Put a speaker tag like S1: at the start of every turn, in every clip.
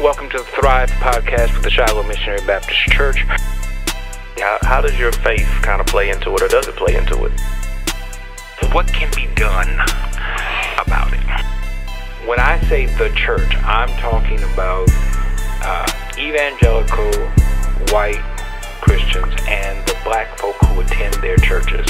S1: Welcome to the T.H.R.I.V.E podcast with the Shiloh Missionary Baptist Church.
S2: How does your faith kind of play into it, or does it play into it?
S1: What can be done about it? When I say the church, I'm talking about evangelical white Christians and the black folk who attend their churches.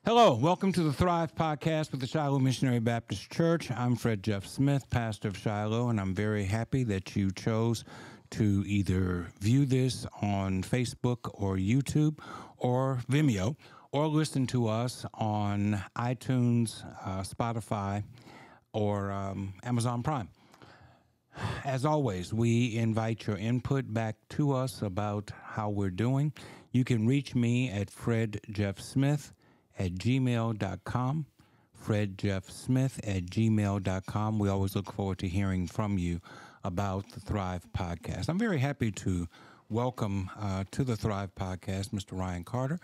S3: Hello, welcome to the T.H.R.I.V.E podcast with the Shiloh Missionary Baptist Church. I'm Fred Jeff Smith, pastor of Shiloh, and I'm very happy that you chose to either view this on Facebook or YouTube or Vimeo, or listen to us on iTunes, Spotify, or Amazon Prime. As always, we invite your input back to us about how we're doing. You can reach me at fredjeffsmith@gmail.com, fredjeffsmith@gmail.com. We always look forward to hearing from you about the T.H.R.I.V.E podcast. I'm very happy to welcome to the T.H.R.I.V.E podcast Mr. Ryan Carter.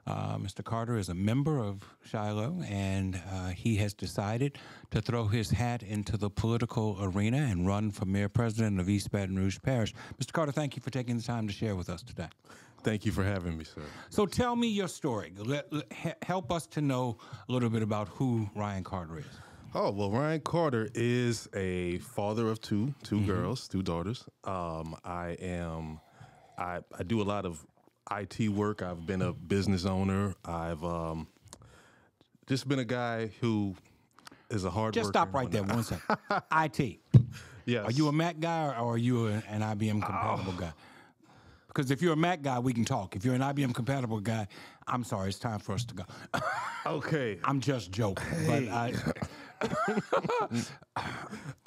S3: Mr. Carter is a member of Shiloh, and he has decided to throw his hat into the political arena and run for mayor president of East Baton Rouge Parish. Mr. Carter, thank you for taking the time to share with us today.
S4: Thank you for having me, sir.
S3: So tell me your story. Help us to know a little bit about who Ryan Carter is.
S4: Oh, well, Ryan Carter is a father of two girls, two daughters. I do a lot of IT work. I've been a business owner. I've just been a guy who is a hard worker.
S3: Just stop right there 1 second. IT.
S4: Yes.
S3: Are you a Mac guy or are you an IBM compatible guy? Because if you're a Mac guy, we can talk. If you're an IBM compatible guy, I'm sorry, it's time for us to go.
S4: Okay.
S3: I'm just joking. Hey. But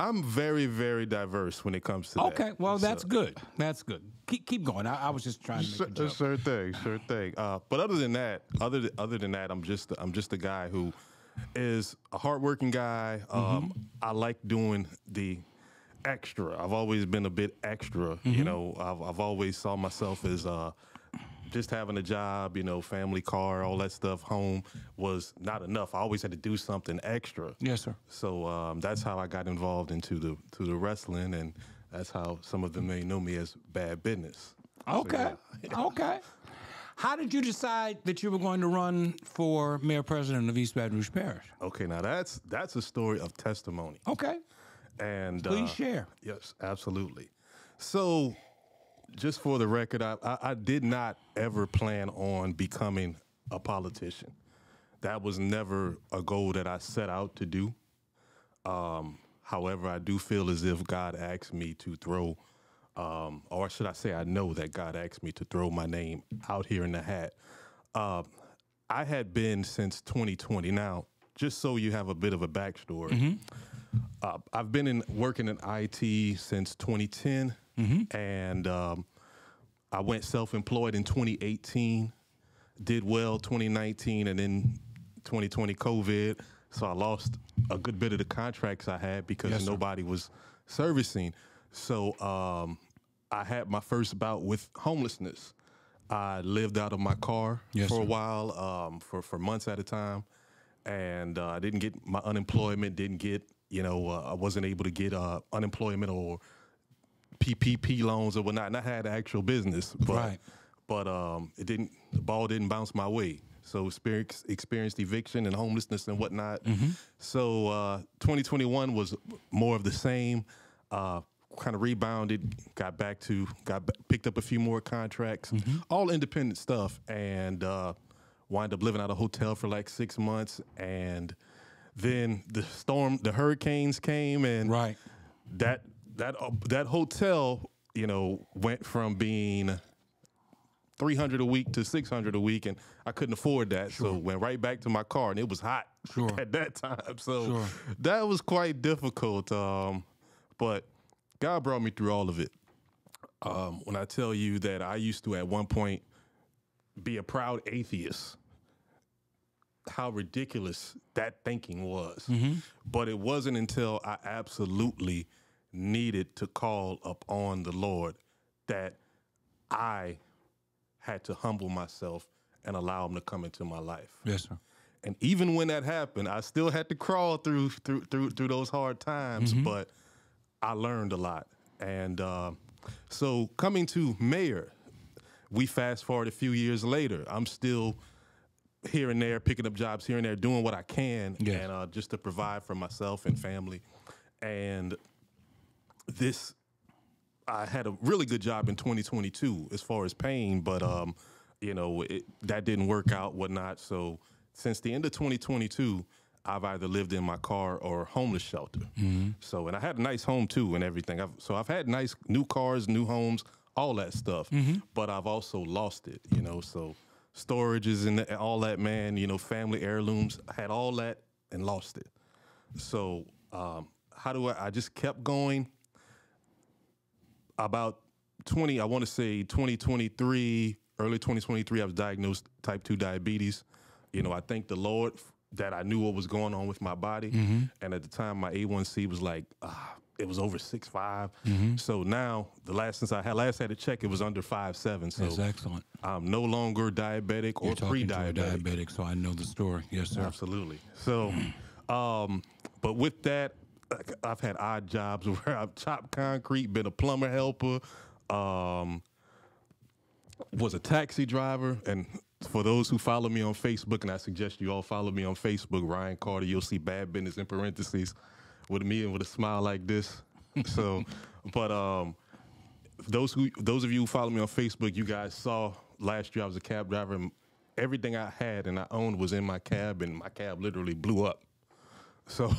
S4: I'm very, very diverse when it comes to that.
S3: Okay, well, that's good. That's good. Keep going. I was just trying to make a joke.
S4: Sure thing. But other than that, I'm just a guy who is a hardworking guy. I like doing the extra. I've always been a bit extra. You know, I've always saw myself as just having a job, you know, family car, all that stuff, home was not enough. I always had to do something extra.
S3: Yes, sir.
S4: So that's how I got involved into the wrestling, and that's how some of them may know me as Bad Business.
S3: Okay.
S4: So, yeah.
S3: Okay. How did you decide that you were going to run for mayor president of East Baton Rouge Parish?
S4: Okay, now that's a story of testimony.
S3: Okay.
S4: And
S3: please share.
S4: Yes, absolutely. So, just for the record, I did not ever plan on becoming a politician. That was never a goal that I set out to do. However, I do feel as if God asked me to throw, or should I say I know that God asked me to throw my name out here in the hat. I had been since 2020. Now, just so you have a bit of a backstory, I've been working in IT since 2010. And I went self-employed in 2018, did well 2019, and then 2020 COVID. So I lost a good bit of the contracts I had because nobody was servicing. So I had my first bout with homelessness. I lived out of my car for a while, for months at a time, and I didn't get my unemployment, I wasn't able to get unemployment or PPP loans or whatnot, and I had actual business, but the ball didn't bounce my way. So experienced eviction and homelessness and whatnot. So 2021 was more of the same. Kind of rebounded, picked up a few more contracts, all independent stuff, and wind up living out of a hotel for like 6 months, and then the hurricanes came, and that hotel, went from being $300 a week to $600 a week, and I couldn't afford that. So went right back to my car, and it was hot at that time. So that was quite difficult. But God brought me through all of it. When I tell you that I used to at one point be a proud atheist, how ridiculous that thinking was. But it wasn't until I absolutely needed to call upon the Lord that I had to humble myself and allow him to come into my life.
S3: Yes, sir.
S4: And even when that happened, I still had to crawl through those hard times, but I learned a lot. And so coming to mayor, we fast forward a few years later. I'm still here and there, picking up jobs here and there, doing what I can, and just to provide for myself and family. And I had a really good job in 2022 as far as paying, but that didn't work out, whatnot. So since the end of 2022, I've either lived in my car or homeless shelter. So, and I had a nice home too and everything. I've had nice new cars, new homes, all that stuff, but I've also lost it, so storages and all that, man, family heirlooms, I had all that and lost it. So I just kept going. About 2023, early 2023, I was diagnosed type 2 diabetes. I thank the Lord that I knew what was going on with my body. And at the time, my A1C was like, it was over 6.5. So now, last I had a check, it was under 5.7. So
S3: that's excellent. I'm
S4: no longer diabetic or pre-diabetic.
S3: To a diabetic, so I know the story. Yes, sir.
S4: Absolutely. So, but with that, I've had odd jobs where I've chopped concrete, been a plumber helper, was a taxi driver. And for those who follow me on Facebook, and I suggest you all follow me on Facebook, Ryan Carter, you'll see Bad Business in parentheses with me and with a smile like this. So, but those of you who follow me on Facebook, you guys saw last year I was a cab driver, and everything I had and I owned was in my cab, and my cab literally blew up. So,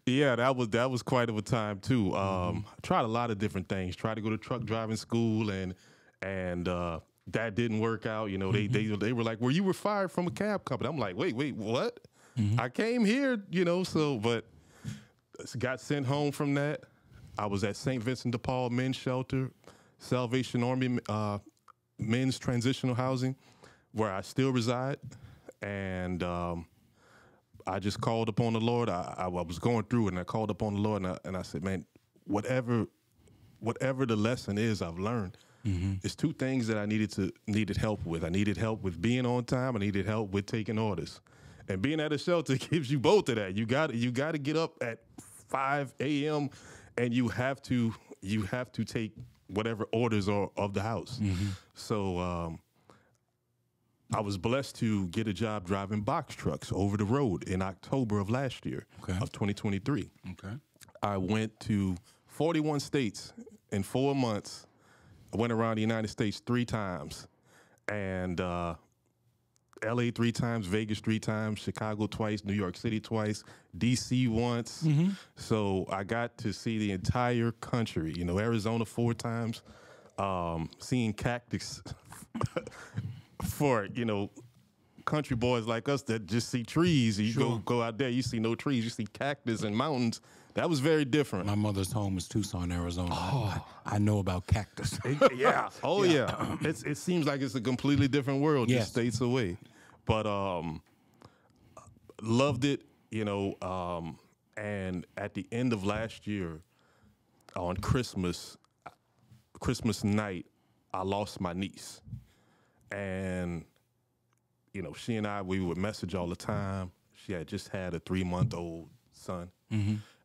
S4: yeah, that was quite of a time too. I tried a lot of different things. Tried to go to truck driving school, and that didn't work out. They were like, "Well, you were fired from a cab company." I'm like, "Wait, what? I came here, So, but got sent home from that. I was at St. Vincent de Paul Men's Shelter, Salvation Army Men's Transitional Housing, where I still reside, and I just called upon the Lord. I was going through it, and I called upon the Lord, and I said, man, whatever the lesson is I've learned, it's two things that I needed help with. I needed help with being on time. I needed help with taking orders. And being at a shelter gives you both of that. You got to get up at 5 a.m. and you have to take whatever orders are of the house. So I was blessed to get a job driving box trucks over the road in October of last year, of 2023. I went to 41 states in 4 months. I went around the United States 3 times, and LA 3 times, Vegas 3 times, Chicago twice, New York City twice, DC once. So I got to see the entire country, Arizona 4 times, seeing cactus for, country boys like us that just see trees. You go out there, you see no trees, you see cactus and mountains. That was very different.
S3: My mother's home is Tucson, Arizona. I know about cactus.
S4: Yeah. Oh, yeah. It seems like it's a completely different world just states away. But loved it, and at the end of last year, on Christmas night, I lost my niece. And, she and I, we would message all the time. She had just had a 3-month-old son.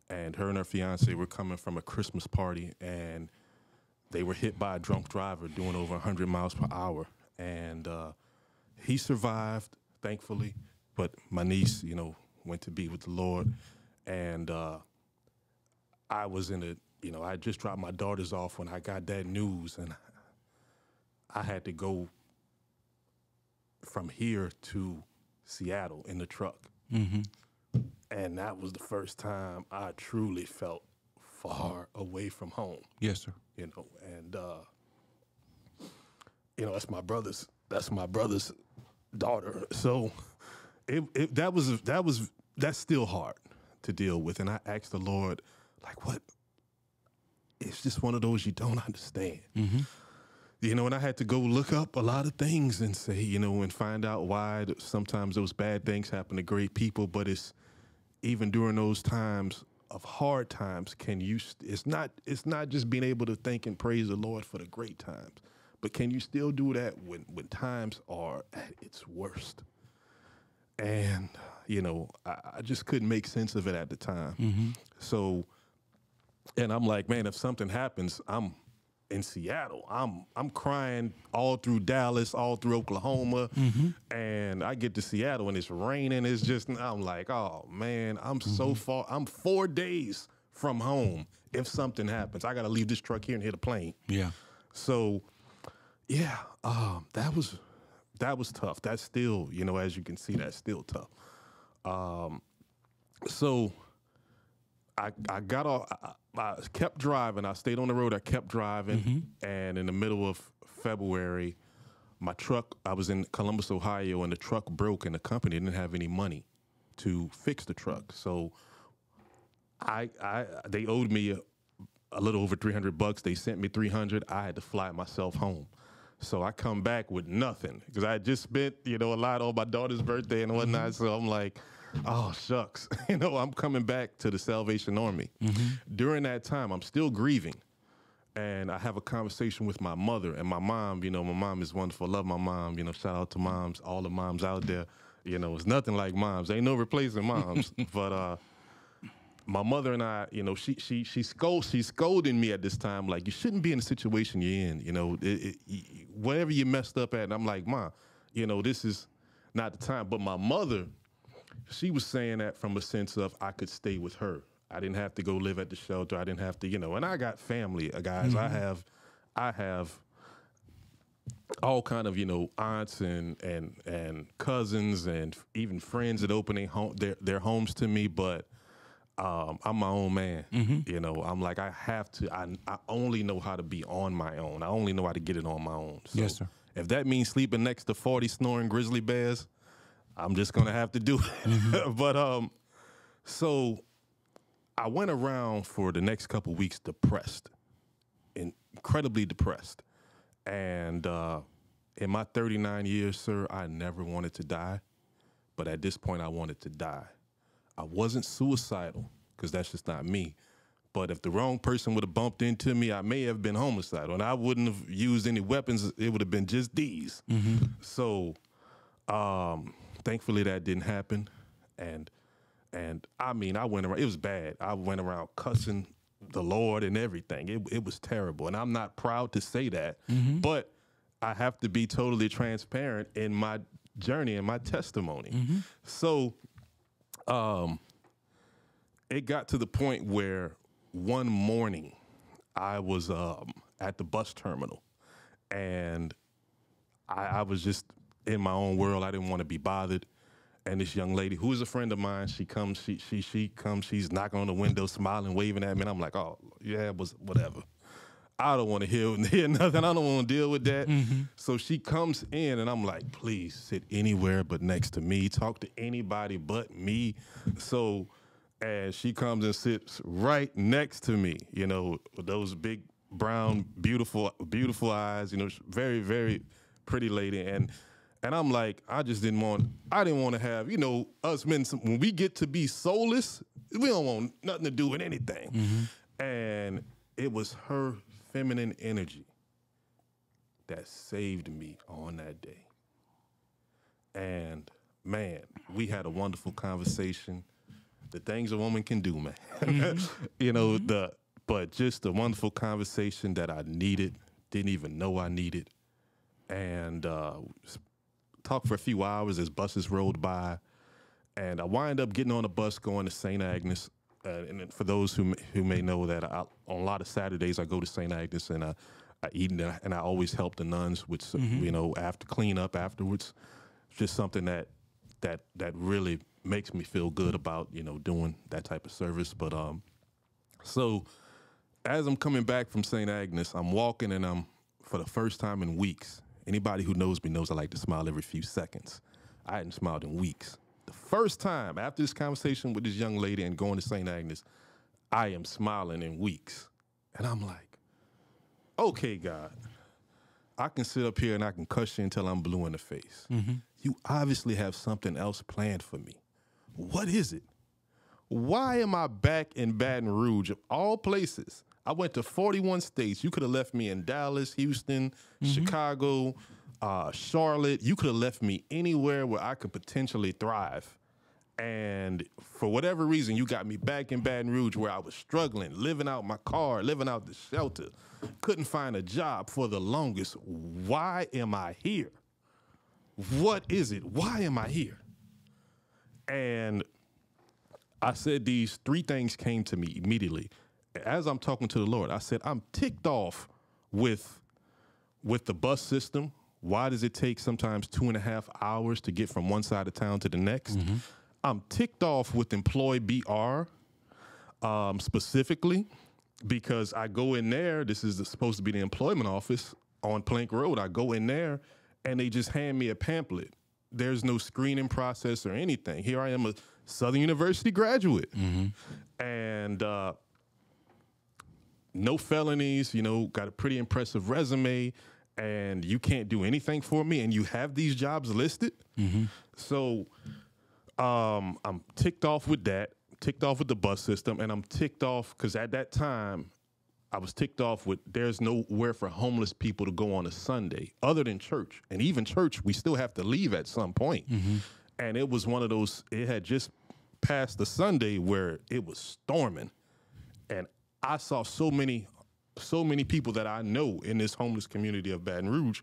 S4: And her and her fiance were coming from a Christmas party, and they were hit by a drunk driver doing over 100 miles per hour. And he survived, thankfully, but my niece, went to be with the Lord. And I was in I just dropped my daughters off when I got that news, and I had to go from here to Seattle in the truck. And that was the first time I truly felt far away from home.
S3: Yes, sir.
S4: And that's my brother's daughter. So that's still hard to deal with. And I asked the Lord, like, what? It's just one of those you don't understand. And I had to go look up a lot of things and say, and find out why sometimes those bad things happen to great people. But it's even during those times of hard times, it's not just being able to thank and praise the Lord for the great times, but can you still do that when times are at its worst? And, you know, I just couldn't make sense of it at the time. So, and I'm like, man, if something happens, I'm in Seattle. I'm crying all through Dallas, all through Oklahoma. And I get to Seattle and it's raining. It's just, I'm like, oh man, I'm so far. I'm 4 days from home. If something happens, I got to leave this truck here and hit a plane.
S3: Yeah.
S4: So, yeah, that was tough. That's still, you know, as you can see, that's still tough. So I got off. I kept driving. I stayed on the road. I kept driving, and in the middle of February, my truck. I was in Columbus, Ohio, and the truck broke, and the company didn't have any money to fix the truck. So they owed me a little over $300. They sent me $300. I had to fly myself home. So I come back with nothing because I had just spent, you know, a lot on my daughter's birthday and whatnot. So I'm like, oh, shucks. You know, I'm coming back to the Salvation Army. During that time, I'm still grieving. And I have a conversation with my mother and my mom. You know, my mom is wonderful. I love my mom. You know, shout out to moms, all the moms out there. You know, it's nothing like moms. Ain't no replacing moms. But my mother and I, you know, she's scolding me at this time, like, you shouldn't be in the situation you're in. You know, whatever you messed up at. And I'm like, Ma, you know, this is not the time. But my mother, she was saying that from a sense of I could stay with her. I didn't have to go live at the shelter. I didn't have to, you know, and I got family, guys. I have all kind of, you know, aunts and cousins and even friends that opening their homes to me. But I'm my own man. You know, I'm like, I only know how to be on my own. I only know how to get it on my own. So
S3: Yes, sir.
S4: if that means sleeping next to 40 snoring grizzly bears, I'm just going to have to do it. But so I went around for the next couple weeks depressed, incredibly depressed. And in my 39 years, sir, I never wanted to die. But at this point, I wanted to die. I wasn't suicidal, because that's just not me. But if the wrong person would have bumped into me, I may have been homicidal. And I wouldn't have used any weapons. It would have been just these. So thankfully that didn't happen. And I mean, I went around. It was bad. I went around cussing the Lord and everything. It was terrible. And I'm not proud to say that. But I have to be totally transparent in my journey and my testimony. So it got to the point where one morning I was at the bus terminal, and I was just in my own world. I didn't want to be bothered. And this young lady, who is a friend of mine, she comes, she's knocking on the window, smiling, waving at me, and I'm like, oh, yeah, it was whatever. I don't want to hear nothing. I don't want to deal with that. So she comes in, and I'm like, please sit anywhere but next to me. Talk to anybody but me. So as she comes and sits right next to me, you know, with those big, brown, beautiful eyes, you know, very, very pretty lady. And I'm like, I didn't want to have, you know, us men, when we get to be soulless, we don't want nothing to do with anything. And it was her feminine energy that saved me on that day. And man, we had a wonderful conversation. The things a woman can do, man. You know, but just a wonderful conversation that I needed, didn't even know I needed. And talked for a few hours as buses rolled by. And I wind up getting on a bus going to St. Agnes. And for those who may know that, on a lot of Saturdays I go to St. Agnes and I eat and I always help the nuns with you know, after clean up afterwards. It's just something that really makes me feel good about, you know, doing that type of service. But so as I'm coming back from St. Agnes, I'm walking and I'm, for the first time in weeks, anybody who knows me knows I like to smile every few seconds. I hadn't smiled in weeks. The first time after this conversation with this young lady and going to St. Agnes, I am smiling in weeks. And I'm like, okay, God, I can sit up here and I can cuss you until I'm blue in the face. You obviously have something else planned for me. What is it? Why am I back in Baton Rouge, of all places? I went to 41 states. You could have left me in Dallas, Houston, Chicago, Charlotte. You could have left me anywhere where I could potentially thrive. And for whatever reason, you got me back in Baton Rouge where I was struggling, living out my car, living out the shelter, couldn't find a job for the longest. Why am I here? What is it? Why am I here? And I said these three things came to me immediately. As I'm talking to the Lord, I said, I'm ticked off with the bus system. Why does it take sometimes 2.5 hours to get from one side of town to the next? Mm-hmm. I'm ticked off with employee BR specifically because I go in there. This is supposed to be the employment office on Plank Road. I go in there and they just hand me a pamphlet. There's no screening process or anything. Here I am, a Southern University graduate, and no felonies, got a pretty impressive resume, and you can't do anything for me, and you have these jobs listed. Mm-hmm. So I'm ticked off with that, ticked off with the bus system, and I'm ticked off because at that time, I was ticked off with there's nowhere for homeless people to go on a Sunday other than church. And even church, we still have to leave at some point. Mm-hmm. And it was one of those, it had just passed the Sunday where it was storming. And I saw so many people that I know in this homeless community of Baton Rouge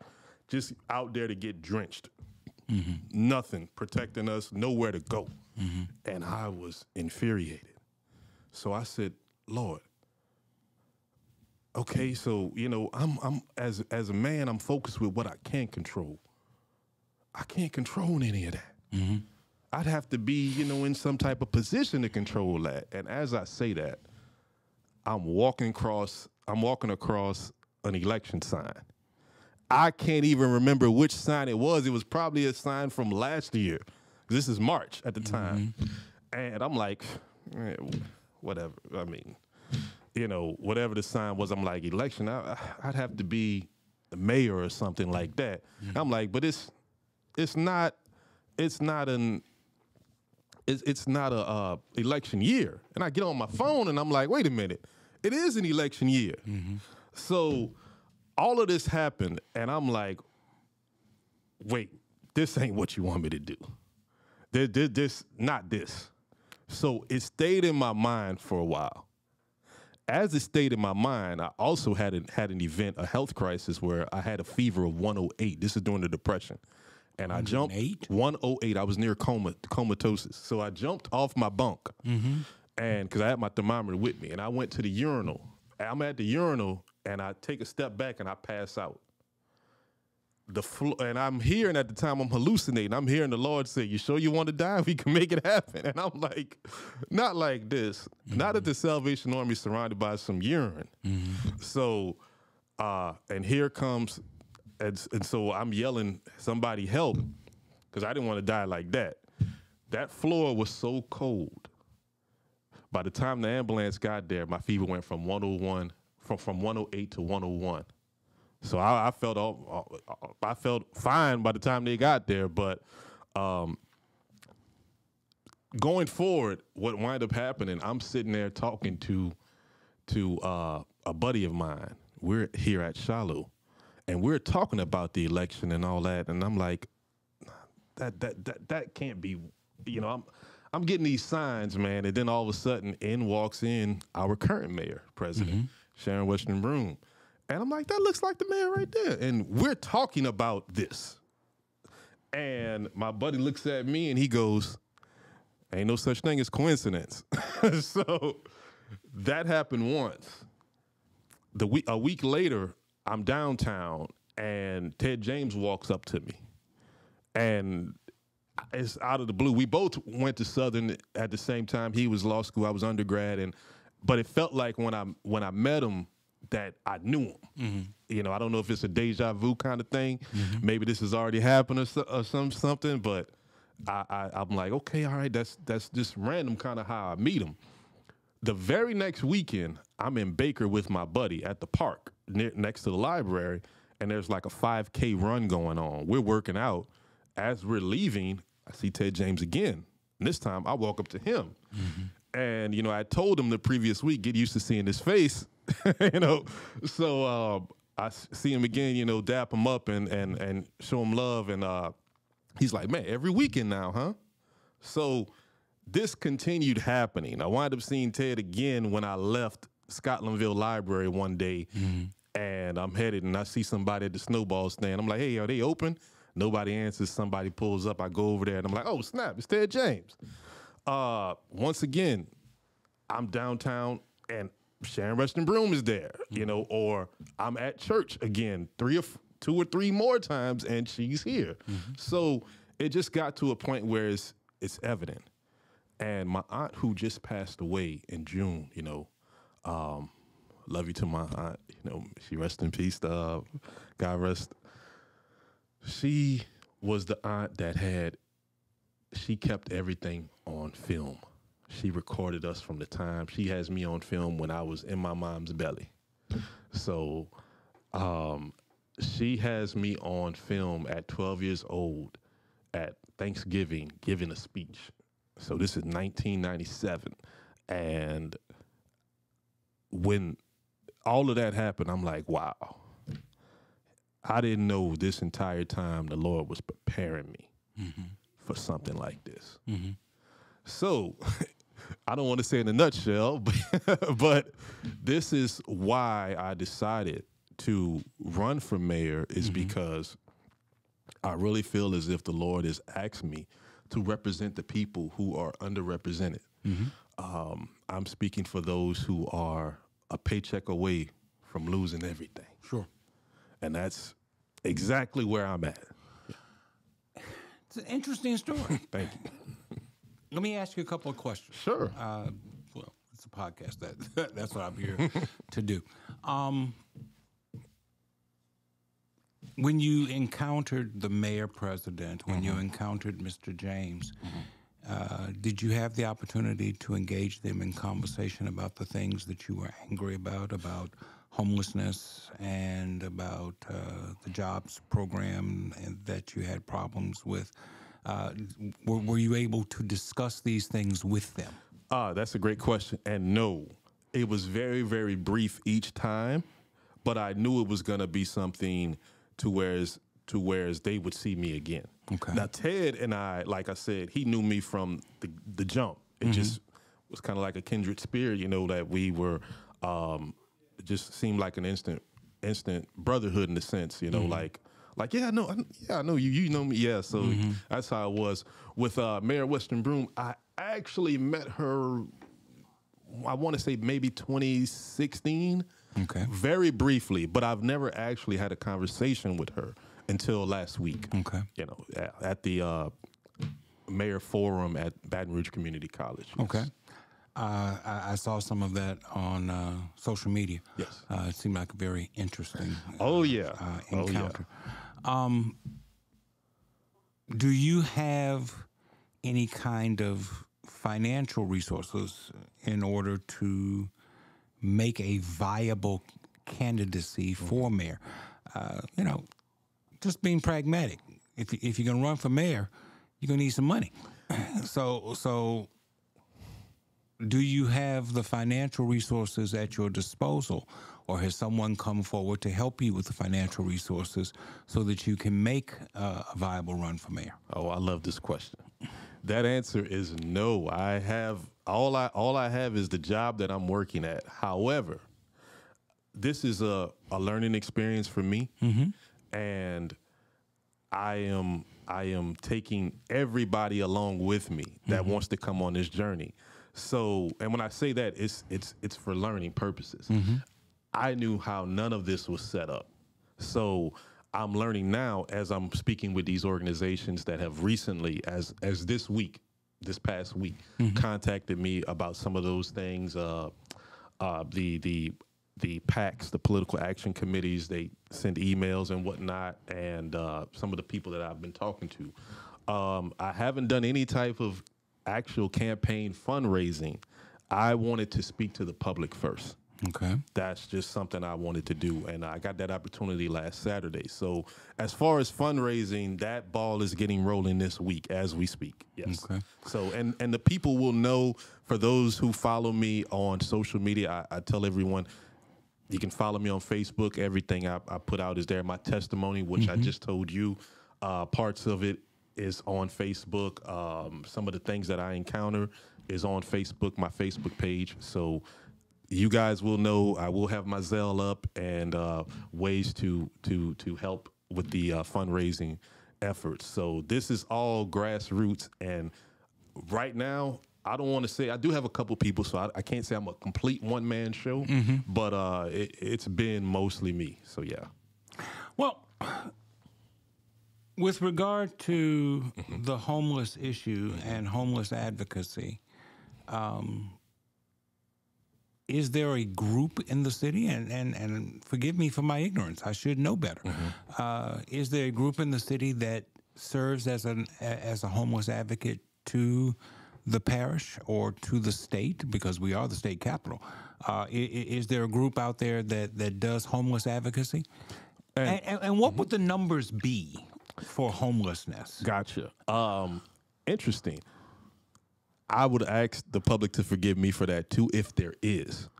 S4: just out there to get drenched. Mm-hmm. Nothing protecting us, nowhere to go. Mm-hmm. And I was infuriated. So I said, Lord, okay, so, I'm as a man, I'm focused with what I can't control. I can't control any of that. Mm-hmm. I'd have to be, in some type of position to control that. And as I say that, I'm walking across an election sign. I can't even remember which sign it was. It was probably a sign from last year. This is March at the time. Mm-hmm. And I'm like, whatever. I mean, whatever the sign was, I'm like, election, I'd have to be the mayor or something like that. Mm-hmm. I'm like, but it's not a election year. And I get on my phone and I'm like, wait a minute, it is an election year. Mm-hmm. So all of this happened and I'm like, wait, this ain't what you want me to do. This, not this. So it stayed in my mind for a while. As it stayed in my mind, I also had an event, a health crisis, where I had a fever of 108. This is during the Depression. And I jumped 108. I was near comatosis. So I jumped off my bunk, and because I had my thermometer with me, and I went to the urinal. I'm at the urinal, and I take a step back, and I pass out. And I'm hearing at the time, I'm hallucinating. I'm hearing the Lord say, you sure you want to die? We can make it happen. And I'm like, not like this. Mm-hmm. Not at the Salvation Army surrounded by some urine. Mm-hmm. So, and here comes, and so I'm yelling, somebody help, because I didn't want to die like that. That floor was so cold. By the time the ambulance got there, my fever went from 101, from 108 to 101. So I felt fine by the time they got there, but going forward, what wound up happening, I'm sitting there talking to a buddy of mine. We're here at Shiloh, and we're talking about the election and all that, and I'm like, that can't be, I'm getting these signs, man, and then all of a sudden in walks in our current mayor, President Sharon Western Broome. And I'm like, that looks like the mayor right there. And we're talking about this. And my buddy looks at me and he goes, ain't no such thing as coincidence. So that happened once. A week later, I'm downtown and Ted James walks up to me. And it's out of the blue. We both went to Southern at the same time. He was law school, I was undergrad. But it felt like when I met him, that I knew him. Mm-hmm. I don't know if it's a deja vu kind of thing. Mm-hmm. Maybe this has already happened or something, but I'm like, okay, all right, that's just random kind of how I meet him. The very next weekend, I'm in Baker with my buddy at the park next to the library, and there's like a 5K run going on. We're working out. As we're leaving, I see Ted James again. And this time, I walk up to him. Mm-hmm. And, I told him the previous week, get used to seeing his face. So see him again, you know, dap him up and show him love. And he's like, man, every weekend now, huh? So this continued happening. I wound up seeing Ted again when I left Scotlandville Library one day, and I'm headed, and I see somebody at the Snowball stand. I'm like, hey, are they open? Nobody answers. Somebody pulls up. I go over there, and I'm like, oh, snap, it's Ted James. Once again, I'm downtown, and Sharon Rushton Broom is there, you know, or I'm at church again, 2 or 3 more times, and she's here. So it just got to a point where it's evident. And my aunt, who just passed away in June, you know, love you to my aunt, you know, she rest in peace, God rest. She was the aunt that she kept everything on film. She recorded us from the time. She has me on film when I was in my mom's belly. So she has me on film at 12 years old at Thanksgiving giving a speech. So this is 1997. And when all of that happened, I'm like, wow. I didn't know this entire time the Lord was preparing me for something like this. So I don't want to say in a nutshell, but this is why I decided to run for mayor is because I really feel as if the Lord has asked me to represent the people who are underrepresented. I'm speaking for those who are a paycheck away from losing everything.
S3: Sure.
S4: And that's exactly where I'm at.
S3: It's an interesting story.
S4: Thank you.
S3: Let me ask you a couple of questions.
S4: Sure.
S3: Well, it's a podcast. That's what I'm here to do. When you encountered the mayor president, when you encountered Mr. James, did you have the opportunity to engage them in conversation about the things that you were angry about homelessness and about the jobs program and that you had problems with? Were you able to discuss these things with them?
S4: That's a great question. And no, it was very, very brief each time, but I knew it was going to be something to whereas they would see me again.
S3: Okay.
S4: Now, Ted and I, like I said, he knew me from the jump. It just was kind of like a kindred spirit, you know, that we were, it just seemed like an instant brotherhood in a sense, you know, like, yeah, I know you, you know me. Yeah. So that's how it was with Mayor Western Broom. I actually met her, I want to say maybe 2016.
S3: Okay.
S4: Very briefly, but I've never actually had a conversation with her until last week.
S3: Okay.
S4: You know, at the Mayor Forum at Baton Rouge Community College. Yes.
S3: Okay. I saw some of that on social media.
S4: Yes.
S3: It seemed like a very interesting
S4: Oh,
S3: encounter.
S4: yeah.
S3: Do you have any kind of financial resources in order to make a viable candidacy for mayor? You know, just being pragmatic. If you're going to run for mayor, you're going to need some money. So do you have the financial resources at your disposal, or has someone come forward to help you with the financial resources so that you can make a viable run for mayor?
S4: Oh, I love this question. That answer is no. I have all I have is the job that I'm working at. However, this is a learning experience for me, and I am taking everybody along with me that wants to come on this journey. So, and when I say that, it's for learning purposes. I knew how none of this was set up. So I'm learning now as I'm speaking with these organizations that have recently, as this past week, contacted me about some of those things. The PACs, the political action committees, they send emails and whatnot, and some of the people that I've been talking to. I haven't done any type of actual campaign fundraising. I wanted to speak to the public first.
S3: Okay.
S4: That's just something I wanted to do, and I got that opportunity last Saturday. So as far as fundraising, that ball is getting rolling this week as we speak. Yes.
S3: Okay.
S4: So, and the people will know, for those who follow me on social media, I tell everyone, You can follow me on Facebook. Everything I put out is there. My testimony, which I just told you, parts of it is on Facebook. Some of the things that I encounter is on Facebook, my Facebook page. So you guys will know. I will have my Zelle up and ways to help with the fundraising efforts. So this is all grassroots, and right now, I don't want to say, I do have a couple people, so I can't say I'm a complete one-man show, but it's been mostly me. So, yeah.
S3: Well, with regard to the homeless issue and homeless advocacy, is there a group in the city, and forgive me for my ignorance, I should know better. Is there a group in the city that serves as a homeless advocate to the parish or to the state, because we are the state capital? Is there a group out there that does homeless advocacy? And what would the numbers be for homelessness?
S4: Gotcha. Interesting. I would ask the public to forgive me for that too, if there is.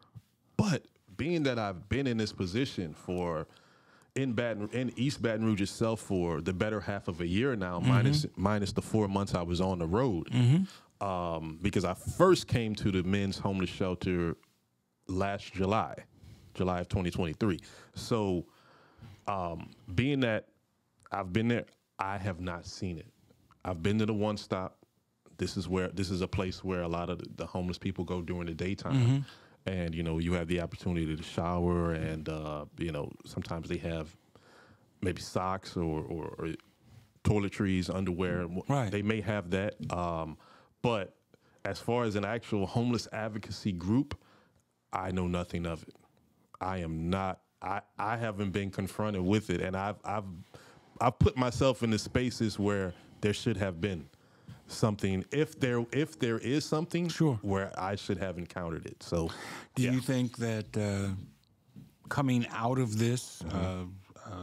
S4: But being that I've been in this position in East Baton Rouge itself for the better half of a year now, minus the 4 months I was on the road, because I first came to the men's homeless shelter last July of 2023. So being that I've been there, I have not seen it. I've been to the One Stop. This is a place where a lot of the homeless people go during the daytime. And, you have the opportunity to shower, and, sometimes they have maybe socks or toiletries, underwear.
S3: Right.
S4: They may have that. But as far as an actual homeless advocacy group, I know nothing of it. I haven't been confronted with it. And I've put myself in the spaces where there should have been something, if there is something,
S3: sure,
S4: where I should have encountered it. So,
S3: do you think that coming out of this,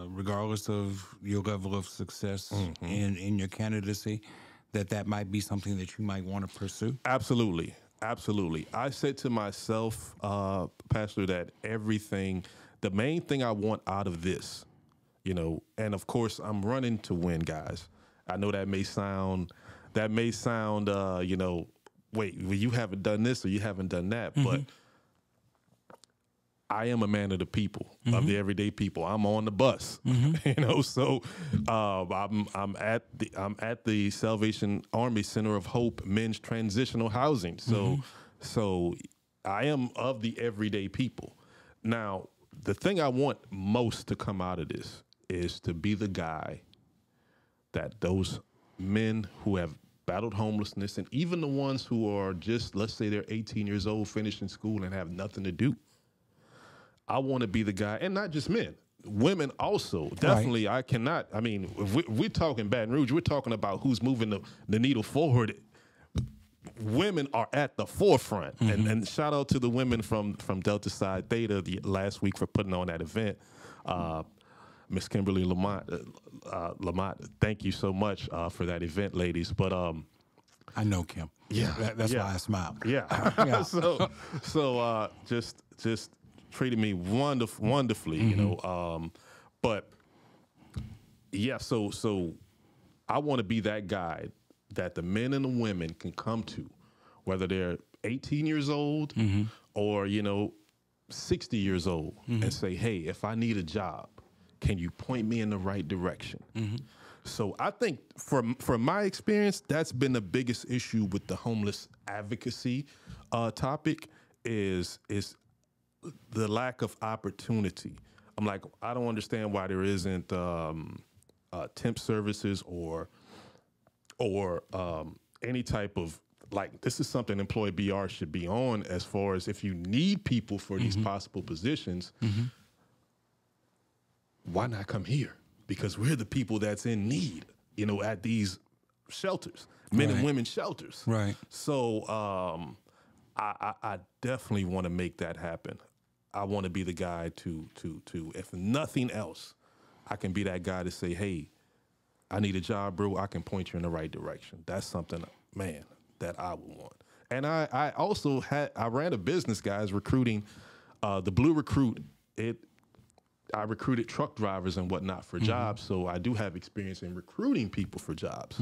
S3: regardless of your level of success in your candidacy, that might be something that you might want to pursue? Absolutely.
S4: I said to myself, Pastor, that the main thing I want out of this, and of course I'm running to win, guys. I know that may sound, wait, well, you haven't done this or you haven't done that, but I am a man of the people, of the everyday people. I'm on the bus, So I'm at the Salvation Army Center of Hope Men's Transitional Housing. So I am of the everyday people. Now, the thing I want most to come out of this is to be the guy that those men who have battled homelessness, and even the ones who are just, let's say they're 18 years old, finishing school and have nothing to do. I want to be the guy, and not just men, women also. Definitely, right. If we're talking Baton Rouge, we're talking about who's moving the needle forward. Women are at the forefront, and shout out to the women from Delta Psi Theta last week for putting on that event. Miss Kimberly Lamont, thank you so much for that event, ladies. But
S3: I know Kim.
S4: Yeah,
S3: that's why I smiled.
S4: Yeah. So just treated me wonderfully, But yeah, so I want to be that guy that the men and the women can come to, whether they're 18 years old or 60 years old, and say, hey, if I need a job, can you point me in the right direction? So I think from my experience, that's been the biggest issue with the homeless advocacy topic is the lack of opportunity. I'm like, I don't understand why there isn't temp services or any type of, like, this is something Employee BR should be on, as far as if you need people for these possible positions, why not come here? Because we're the people that's in need, at these shelters, men and women shelters.
S3: Right.
S4: So I definitely want to make that happen. I want to be the guy to if nothing else, I can be that guy to say, hey, I need a job, bro. I can point you in the right direction. That's something, man, that I would want. And I also ran a business, guys, recruiting the Blue Recruit I recruited truck drivers and whatnot for jobs, so I do have experience in recruiting people for jobs.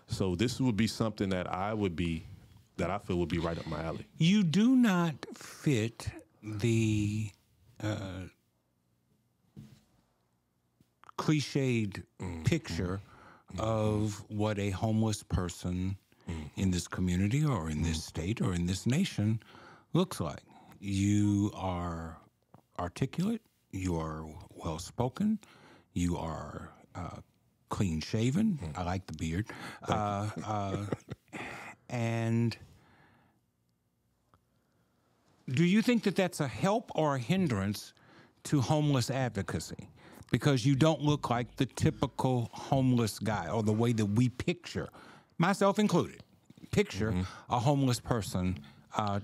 S4: So this would be something that I feel would be right up my alley.
S3: You do not fit the cliched picture of what a homeless person in this community or in this state or in this nation looks like. You are articulate, you are well-spoken, you are clean-shaven. I like the beard. And do you think that that's a help or a hindrance to homeless advocacy? Because you don't look like the typical homeless guy or the way that we picture, myself included, a homeless person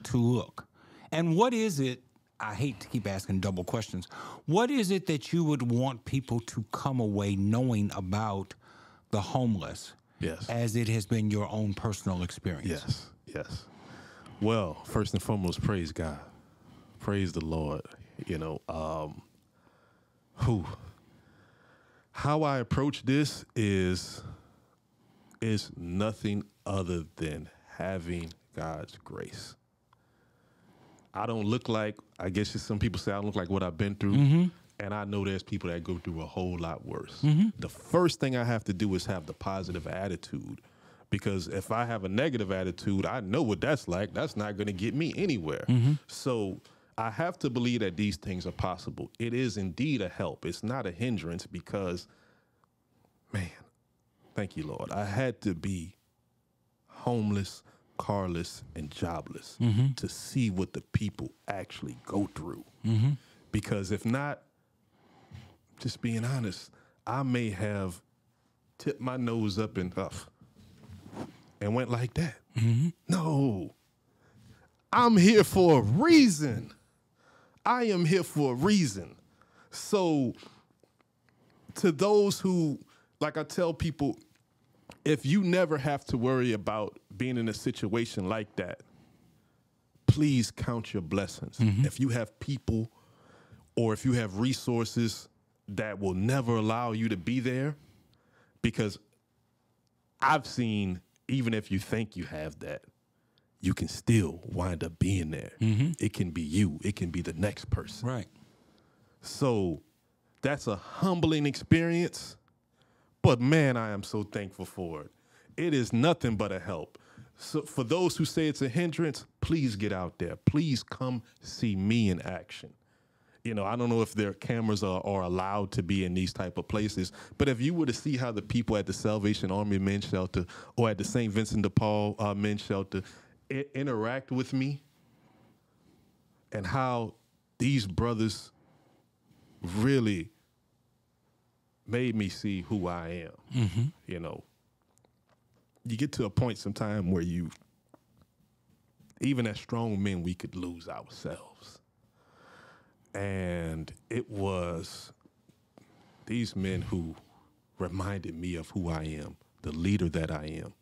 S3: to look. And what is it, I hate to keep asking double questions, what is it that you would want people to come away knowing about the homeless as it has been your own personal experience?
S4: Yes. Well, first and foremost, praise God. Praise the Lord. How I approach this is nothing other than having God's grace. I don't look like, I guess some people say I don't look like what I've been through. And I know there's people that go through a whole lot worse. The first thing I have to do is have the positive attitude. Because if I have a negative attitude, I know what that's like. That's not going to get me anywhere. So I have to believe that these things are possible. It is indeed a help. It's not a hindrance because, man, thank you, Lord. I had to be homeless, carless, and jobless to see what the people actually go through. Because if not, just being honest, I may have tipped my nose up and went like that. No, I'm here for a reason. I am here for a reason. So to those who, like I tell people, if you never have to worry about being in a situation like that, please count your blessings. If you have people or if you have resources that will never allow you to be there, because I've seen, even if you think you have that, you can still wind up being there. It can be you. It can be the next person.
S3: Right.
S4: So that's a humbling experience, but man, I am so thankful for it. It is nothing but a help. So for those who say it's a hindrance, please get out there. Please come see me in action. I don't know if their cameras are allowed to be in these type of places, but if you were to see how the people at the Salvation Army Men's Shelter or at the St. Vincent de Paul Men's Shelter interact with me and how these brothers really made me see who I am. You get to a point sometime where even as strong men, we could lose ourselves. And it was these men who reminded me of who I am, the leader that I am,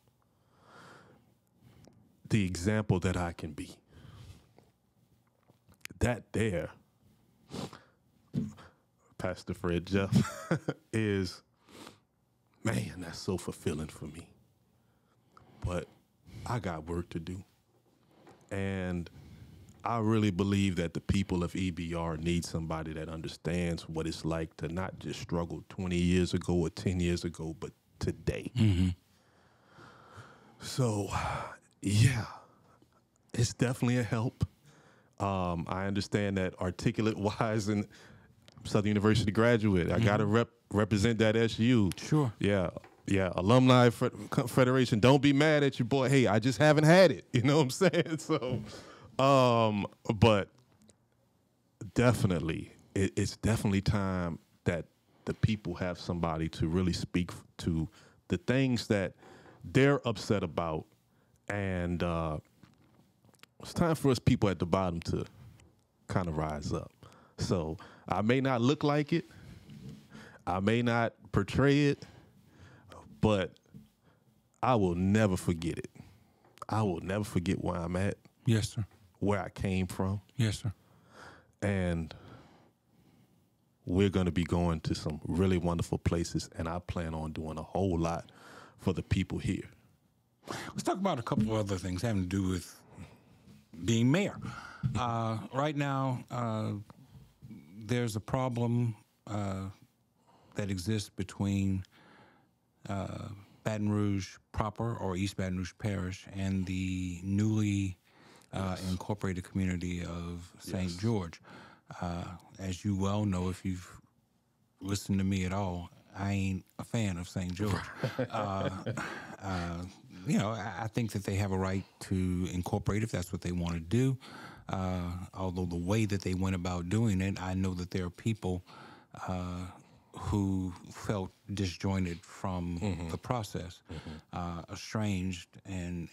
S4: the example that I can be. That there, Pastor Fred Jeff, is, man, that's so fulfilling for me. But I got work to do. And I really believe that the people of EBR need somebody that understands what it's like to not just struggle 20 years ago or 10 years ago, but today. So, yeah, it's definitely a help. I understand that articulate-wise and Southern University graduate, I got to represent that SU.
S3: Sure.
S4: Yeah. Alumni Federation, don't be mad at your boy. Hey, I just haven't had it. You know what I'm saying? So, but definitely, it's definitely time that the people have somebody to really speak to the things that they're upset about. And it's time for us people at the bottom to kind of rise up. So I may not look like it. I may not portray it, but I will never forget it. I will never forget where I'm at.
S3: Yes, sir.
S4: Where I came from.
S3: Yes, sir.
S4: And we're going to be going to some really wonderful places, and I plan on doing a whole lot for the people here.
S3: Let's talk about a couple of other things having to do with being mayor. Right now, there's a problem that exists between Baton Rouge proper, or East Baton Rouge Parish, and the newly incorporated community of St. George. As you well know, if you've listened to me at all, I ain't a fan of St. George. I think that they have a right to incorporate if that's what they want to do. Although the way that they went about doing it, I know that there are people who felt disjointed from the process, estranged and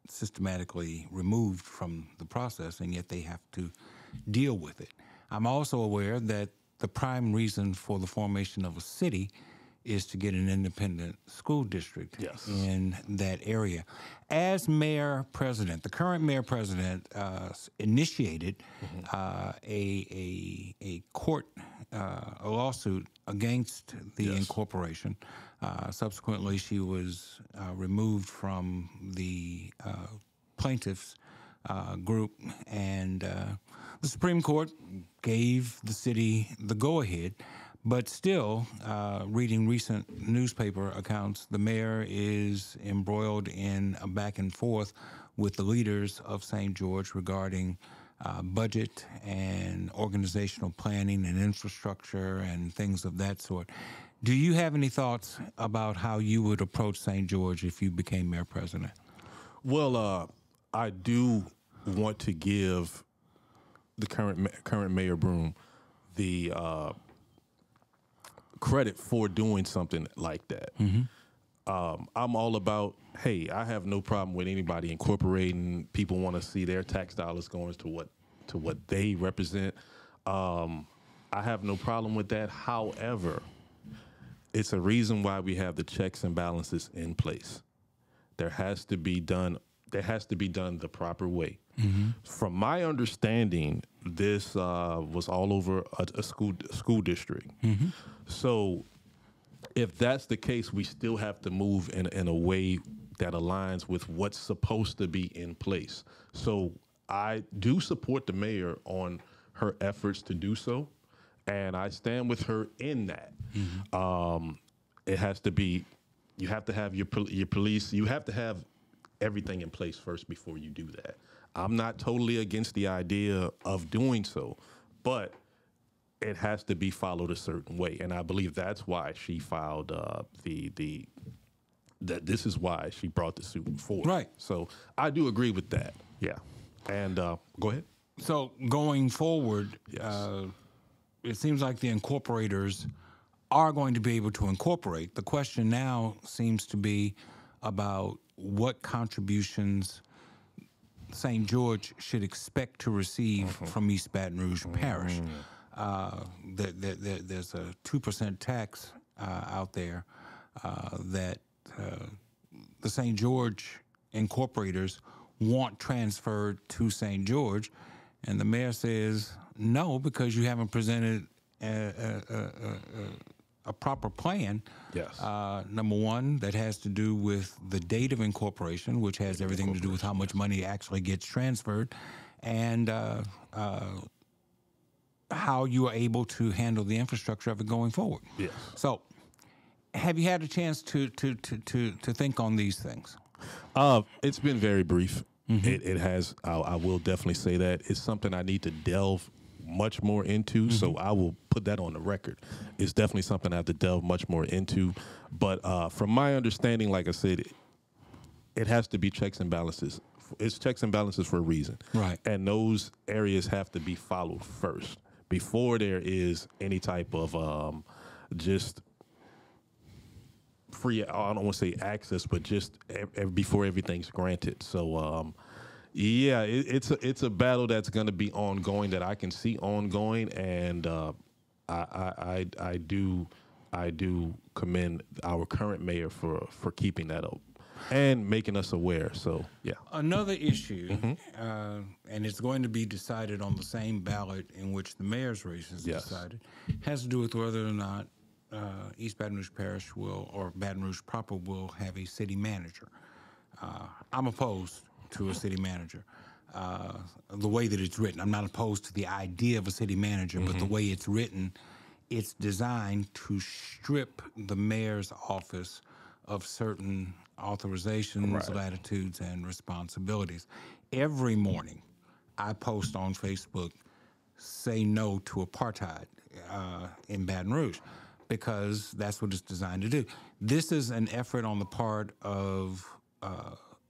S3: systematically removed from the process, and yet they have to deal with it. I'm also aware that the prime reason for the formation of a city is to get an independent school district in that area. As mayor-president, the current mayor-president initiated a court a lawsuit against the incorporation. Subsequently, she was removed from the plaintiffs' group, and the Supreme Court gave the city the go-ahead. But still, reading recent newspaper accounts, the mayor is embroiled in a back and forth with the leaders of St. George regarding budget and organizational planning and infrastructure and things of that sort. Do you have any thoughts about how you would approach St. George if you became mayor president?
S4: Well, I do want to give the current Mayor Broom the credit for doing something like that. I'm all about, hey, I have no problem with anybody incorporating. People want to see their tax dollars going to what they represent. I have no problem with that. However, it's a reason why we have the checks and balances in place. There has to be done the proper way. From my understanding, this was all over a school district. So if that's the case, we still have to move in a way that aligns with what's supposed to be in place. So I do support the mayor on her efforts to do so, and I stand with her in that. It has to be, you have to have your police, you have to have everything in place first before you do that. I'm not totally against the idea of doing so, but it has to be followed a certain way, and I believe that's why she filed that this is why she brought the suit forward.
S3: Right.
S4: So I do agree with that. Yeah. And go ahead.
S3: So going forward, it seems like the incorporators are going to be able to incorporate. The question now seems to be about what contributions St. George should expect to receive from East Baton Rouge Parish. There's a 2% tax out there that the St. George incorporators want transferred to St. George, and the mayor says no because you haven't presented a proper plan.
S4: Yes.
S3: Number one, that has to do with the date of incorporation, which has everything to do with how much money actually gets transferred, and how you are able to handle the infrastructure of it going forward.
S4: Yes.
S3: So, have you had a chance to think on these things?
S4: It's been very brief. It has. I will definitely say that it's something I need to delve much more into. So I will put that on the record. It's definitely something I have to delve much more into. But from my understanding, like I said, it has to be checks and balances. It's checks and balances for a reason.
S3: Right.
S4: And those areas have to be followed first before there is any type of just free, I don't want to say access, but just before everything's granted. So, yeah, it's a battle that's going to be ongoing, that I can see ongoing, and I do commend our current mayor for keeping that up. and making us aware. So, yeah.
S3: Another issue, and it's going to be decided on the same ballot in which the mayor's race is decided, has to do with whether or not East Baton Rouge Parish or Baton Rouge proper will have a city manager. I'm opposed to a city manager. The way that it's written, I'm not opposed to the idea of a city manager, but the way it's written, it's designed to strip the mayor's office of certain authorizations, latitudes, and responsibilities. Every morning, I post on Facebook, "Say no to apartheid" in Baton Rouge, because that's what it's designed to do. This is an effort on the part of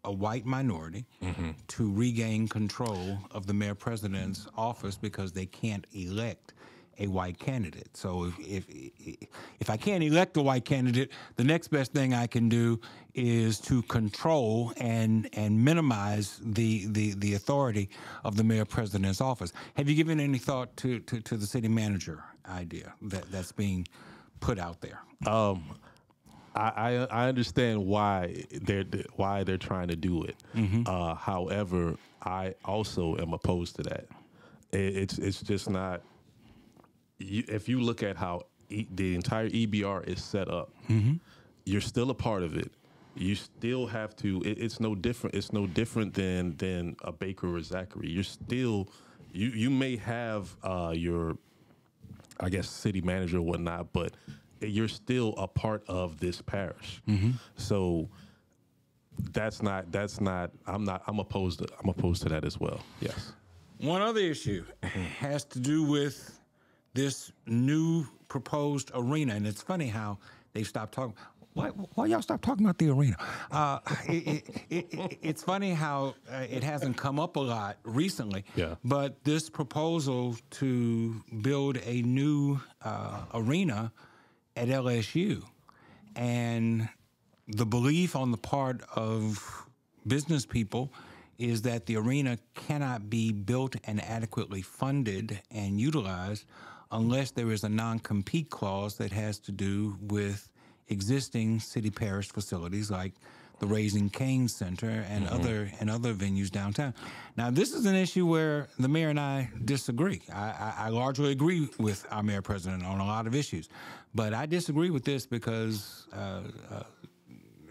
S3: a white minority to regain control of the mayor-president's office because they can't elect a white candidate. So if I can't elect a white candidate, the next best thing I can do is to control and minimize the authority of the mayor-president's office. Have you given any thought to the city manager idea that's being put out there?
S4: I understand why they're trying to do it. However, I also am opposed to that. It's just not. If you look at how the entire EBR is set up, you're still a part of it. You still have to. It's no different. It's no different than a Baker or Zachary. You're still. You may have your, I guess, city manager or whatnot, but you're still a part of this parish. So that's not. I'm opposed to that as well. Yes.
S3: One other issue has to do with this new proposed arena, and it's funny how they've stopped talking. Why y'all stop talking about the arena? It's funny how it hasn't come up a lot recently.
S4: Yeah.
S3: But this proposal to build a new arena at LSU, and the belief on the part of business people is that the arena cannot be built and adequately funded and utilized unless there is a non-compete clause that has to do with existing city parish facilities like the Raising Cane's Center and other venues downtown. Now, this is an issue where the mayor and I disagree. I largely agree with our mayor president on a lot of issues, but I disagree with this because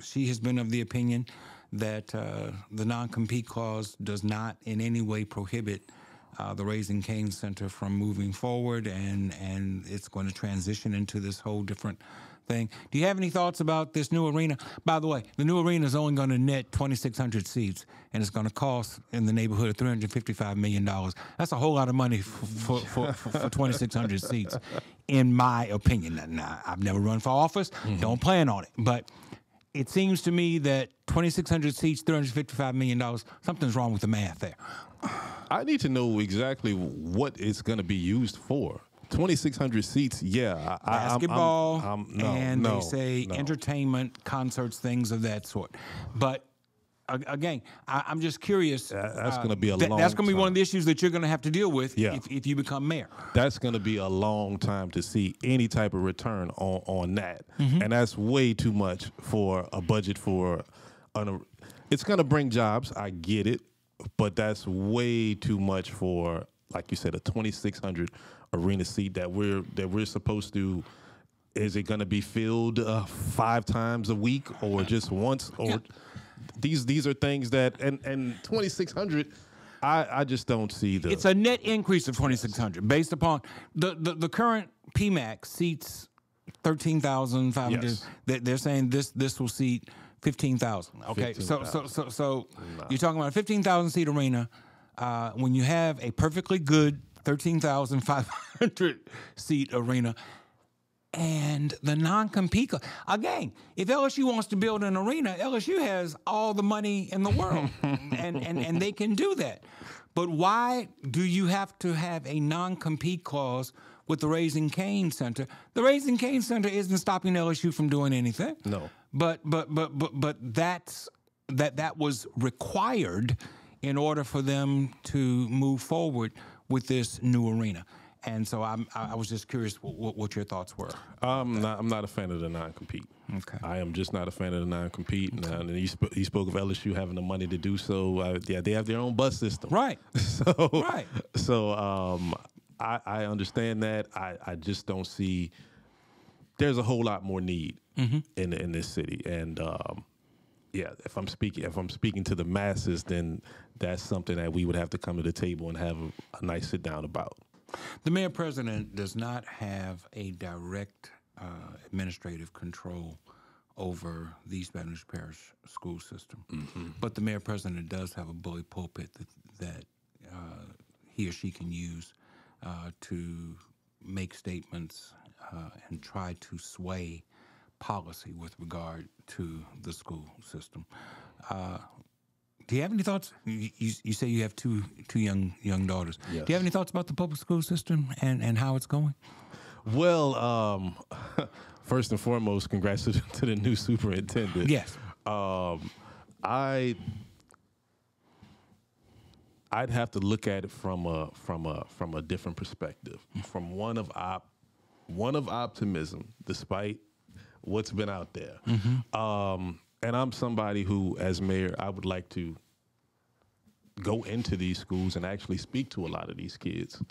S3: she has been of the opinion that the non-compete clause does not in any way prohibit the Raising Cane's Center from moving forward, and it's going to transition into this whole different thing. Do you have any thoughts about this new arena? By the way, the new arena is only going to net 2,600 seats, and it's going to cost in the neighborhood of $355 million. That's a whole lot of money for 2,600 seats, in my opinion. Now, I've never run for office, don't plan on it, but it seems to me that 2,600 seats, $355 million, something's wrong with the math there.
S4: I need to know exactly what it's going to be used for. 2,600 seats, yeah.
S3: Basketball, they say
S4: no.
S3: entertainment, concerts, things of that sort. But again, I'm just curious.
S4: That's going to be long
S3: That's going to be one of
S4: time.
S3: the issues that you're going to have to deal with if you become mayor.
S4: That's going to be a long time to see any type of return on that. And that's way too much for a budget for it's going to bring jobs, I get it, but that's way too much for, like you said, a 2,600 arena seat that we're supposed to. Is it going to be filled 5 times a week or just once? Or these are things that and 2,600. I just don't see the.
S3: It's a net increase of 2,600 based upon the current PMAC seats 13,500.
S4: Yes.
S3: They're saying this will seat 15,000. Okay,
S4: 15,000.
S3: so you're talking about a 15,000 seat arena when you have a perfectly good 13,500 seat arena. And the non-compete, again, if LSU wants to build an arena, LSU has all the money in the world, and they can do that. But why do you have to have a non-compete clause with the Raising Cane Center? The Raising Cane Center isn't stopping LSU from doing anything.
S4: No.
S3: But that was required in order for them to move forward with this new arena. And so I was just curious what your thoughts were.
S4: I'm not a fan of the non-compete.
S3: Okay.
S4: I am just not a fan of the non-compete. Okay. And he spoke of LSU having the money to do so. They have their own bus system.
S3: Right.
S4: So I understand that. I just don't see. There's a whole lot more need in this city, and if I'm speaking to the masses, then that's something that we would have to come to the table and have a nice sit down about.
S3: The mayor president does not have a direct administrative control over the East Baton Rouge Parish school system, but the mayor president does have a bully pulpit that he or she can use to make statements and try to sway policy with regard to the school system. Do you have any thoughts? You say you have two young daughters.
S4: Yes.
S3: Do you have any thoughts about the public school system and how it's going?
S4: Well, first and foremost, congrats to the new superintendent.
S3: Yes.
S4: I'd have to look at it from a different perspective, from one of optimism, despite what's been out there. And I'm somebody who, as mayor, I would like to go into these schools and actually speak to a lot of these kids.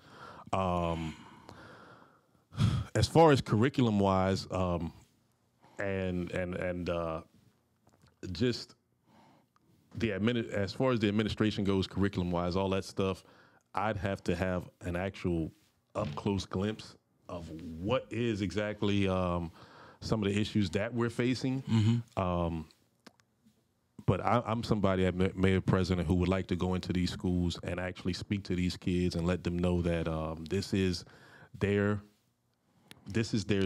S4: As far as curriculum-wise, just as far as the administration goes, curriculum-wise, all that stuff, I'd have to have an actual up-close glimpse of what is exactly some of the issues that we're facing. But I'm somebody, mayor president, who would like to go into these schools and actually speak to these kids and let them know that this is their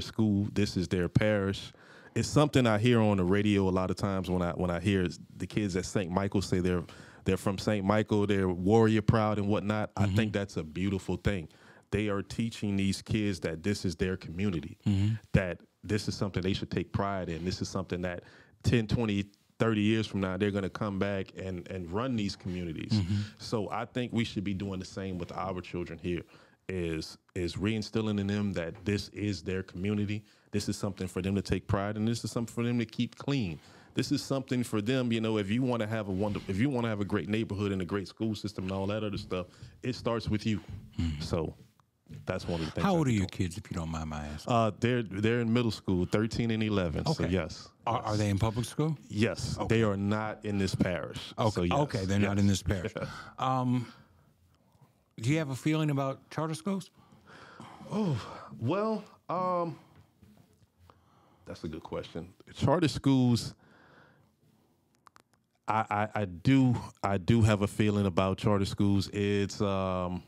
S4: school, this is their parish. It's something I hear on the radio a lot of times when I hear the kids at St. Michael say they're from St. Michael, they're warrior proud and whatnot. I think that's a beautiful thing. They are teaching these kids that this is their community, that this is something they should take pride in. This is something that 10, 20, 30 years from now, they're going to come back and run these communities. So I think we should be doing the same with our children here, is reinstilling in them that this is their community. This is something for them to take pride in. This is something for them to keep clean. This is something for them, if you want to have a great neighborhood and a great school system and all that other stuff, it starts with you. So that's one of the things.
S3: How old are your kids, if you don't mind my asking?
S4: They're in middle school, 13 and 11.
S3: Okay.
S4: So yes.
S3: Are they in public school?
S4: Yes.
S3: Okay.
S4: They are not in this parish.
S3: Okay.
S4: So yes.
S3: Okay, they're not in this parish. Do you have a feeling about charter schools?
S4: Oh, well, that's a good question. Charter schools, I do have a feeling about charter schools. It's kind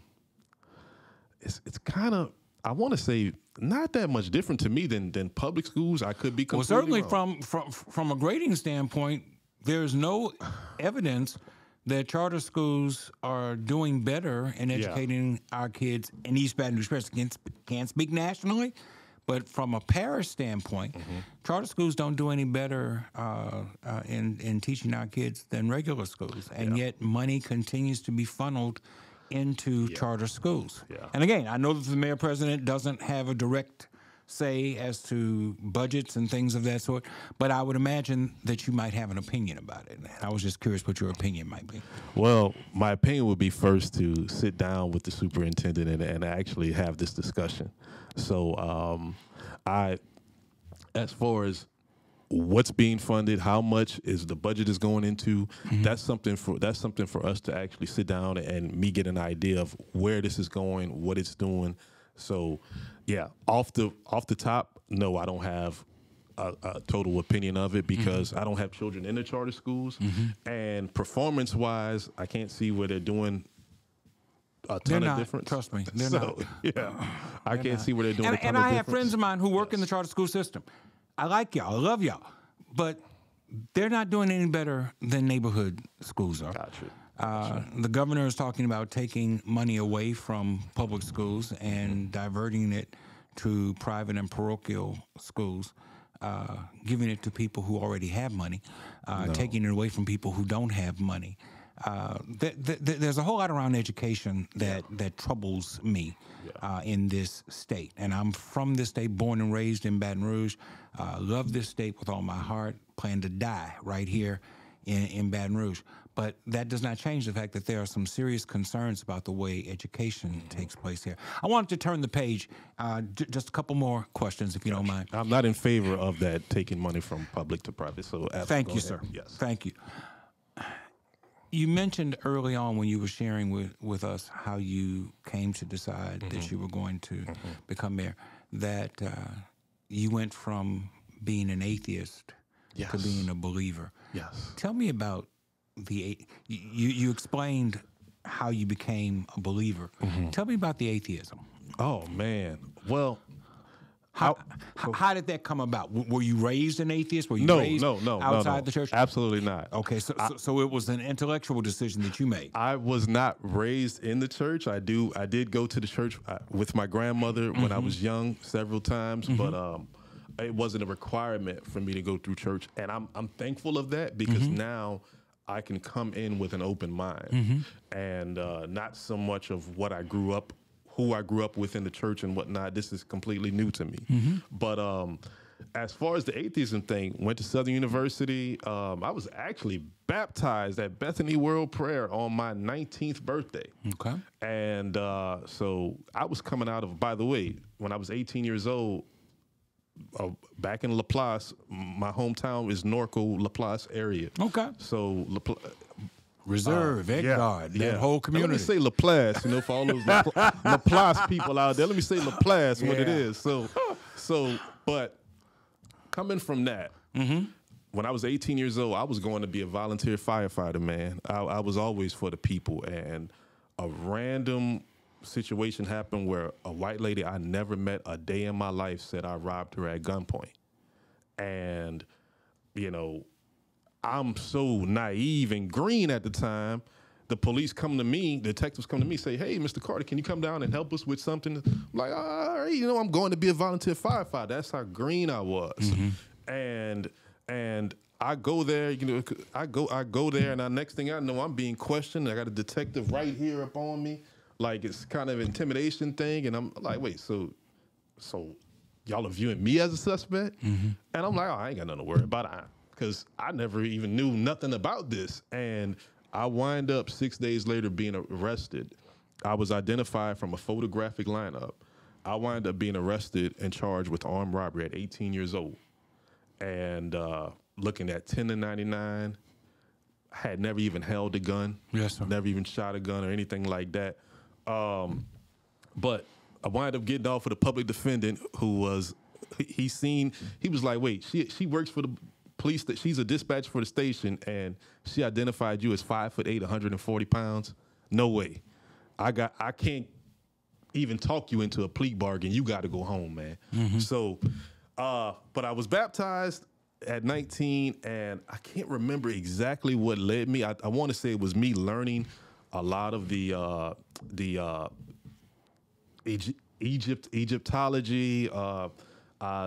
S4: of, I want to say, not that much different to me than public schools. I could be completely
S3: certainly
S4: wrong.
S3: from a grading standpoint, there's no evidence that charter schools are doing better in educating our kids in East Baton Rouge Parish. Can't speak nationally, but from a parish standpoint, charter schools don't do any better in teaching our kids than regular schools, and yet money continues to be funneled into charter schools. And again, I know that the mayor president doesn't have a direct say as to budgets and things of that sort, but I would imagine that you might have an opinion about it. And I was just curious what your opinion might be.
S4: Well, my opinion would be first to sit down with the superintendent and actually have this discussion. So as far as what's being funded, how much is the budget is going into, that's something for us to actually sit down and me get an idea of where this is going, what it's doing. So yeah, off the top, no, I don't have a total opinion of it because I don't have children in the charter schools, and performance-wise, I can't see where they're doing a ton of difference.
S3: Trust me, they're not.
S4: Yeah, I can't see where they're doing a ton of difference.
S3: And I have friends of mine who work in the charter school system. I like y'all, I love y'all, but they're not doing any better than neighborhood schools are.
S4: Gotcha.
S3: The governor is talking about taking money away from public schools and diverting it to private and parochial schools, giving it to people who already have money, taking it away from people who don't have money. there's a whole lot around education that troubles me in this state. And I'm from this state, born and raised in Baton Rouge. Love this state with all my heart. Plan to die right here in Baton Rouge. But that does not change the fact that there are some serious concerns about the way education takes place here. I wanted to turn the page. Just a couple more questions, if you don't mind.
S4: I'm not in favor of that, taking money from public to private. So
S3: thank you, sir.
S4: Yes.
S3: Thank you. You mentioned early on when you were sharing with us how you came to decide that you were going to become mayor, that you went from being an atheist to being a believer.
S4: Yes.
S3: Tell me about you explained how you became a believer. Tell me about the atheism.
S4: Oh, man. Well,
S3: how did that come about? Were you raised an atheist? Were you raised
S4: no,
S3: outside the church?
S4: Absolutely not.
S3: Okay, so it was an intellectual decision that you made.
S4: I was not raised in the church. I did go to the church with my grandmother when I was young several times, but it wasn't a requirement for me to go through church, and I'm thankful of that because now I can come in with an open mind and not so much of what I grew up. Who I grew up with in the church and whatnot. This is completely new to me. But as far as the atheism thing, went to Southern University. I was actually baptized at Bethany World Prayer on my 19th birthday.
S3: Okay.
S4: And so I was coming out of, by the way, when I was 18 years old, back in Laplace, my hometown is Norco, Laplace area.
S3: Okay.
S4: So
S3: Reserve, Edgard, that whole community.
S4: Let me say Laplace, for all those Laplace people out there. Let me say Laplace what it is. So, but coming from that, when I was 18 years old, I was going to be a volunteer firefighter, man. I was always for the people, and a random situation happened where a white lady I never met a day in my life said I robbed her at gunpoint. And, I'm so naive and green at the time. The police come to me, detectives come to me, say, "Hey, Mr. Carter, can you come down and help us with something?" I'm like, all right, I'm going to be a volunteer firefighter. That's how green I was. And I go there, I go there, and next thing I know, I'm being questioned. I got a detective right here up on me, like it's kind of an intimidation thing, and I'm like, wait, so y'all are viewing me as a suspect? And I'm like, oh, I ain't got nothing to worry about. Because I never even knew nothing about this. And I wind up 6 days later being arrested. I was identified from a photographic lineup. I wind up being arrested and charged with armed robbery at 18 years old. And looking at 10 to 99, I had never even held a gun.
S3: Yes, sir.
S4: Never even shot a gun or anything like that. But I wind up getting off with a public defendant who was, he was like, wait, she works for the police, that she's a dispatcher for the station, and she identified you as 5'8", 140 pounds. No way. I can't even talk you into a plea bargain. You got to go home, man. So, but I was baptized at 19, and I can't remember exactly what led me. I want to say it was me learning a lot of the Egyptology.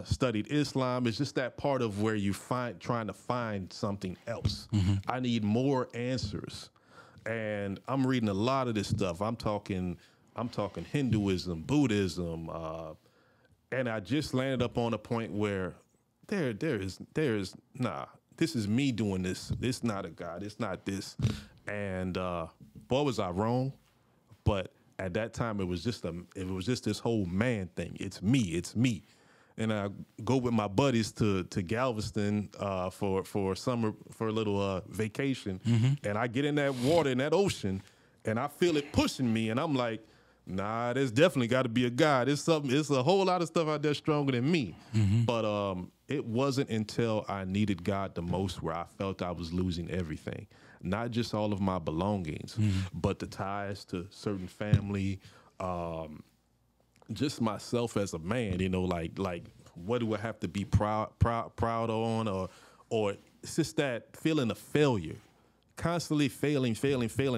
S4: Studied Islam. It's just that part of where you trying to find something else. I need more answers, and I'm reading a lot of this stuff. I'm talking Hinduism, Buddhism, and I just landed up on a point where there is this is me doing this. It's not a God. It's not this. And boy, was I wrong. But at that time, it was just this whole man thing. It's me. And I go with my buddies to Galveston for a little vacation, and I get in that water, in that ocean, and I feel it pushing me, and I'm like, nah, there's definitely got to be a God. It's a whole lot of stuff out there stronger than me. But it wasn't until I needed God the most where I felt I was losing everything, not just all of my belongings, but the ties to certain family. Just myself as a man, like what do I have to be proud on, or it's just that feeling of failure, constantly failing,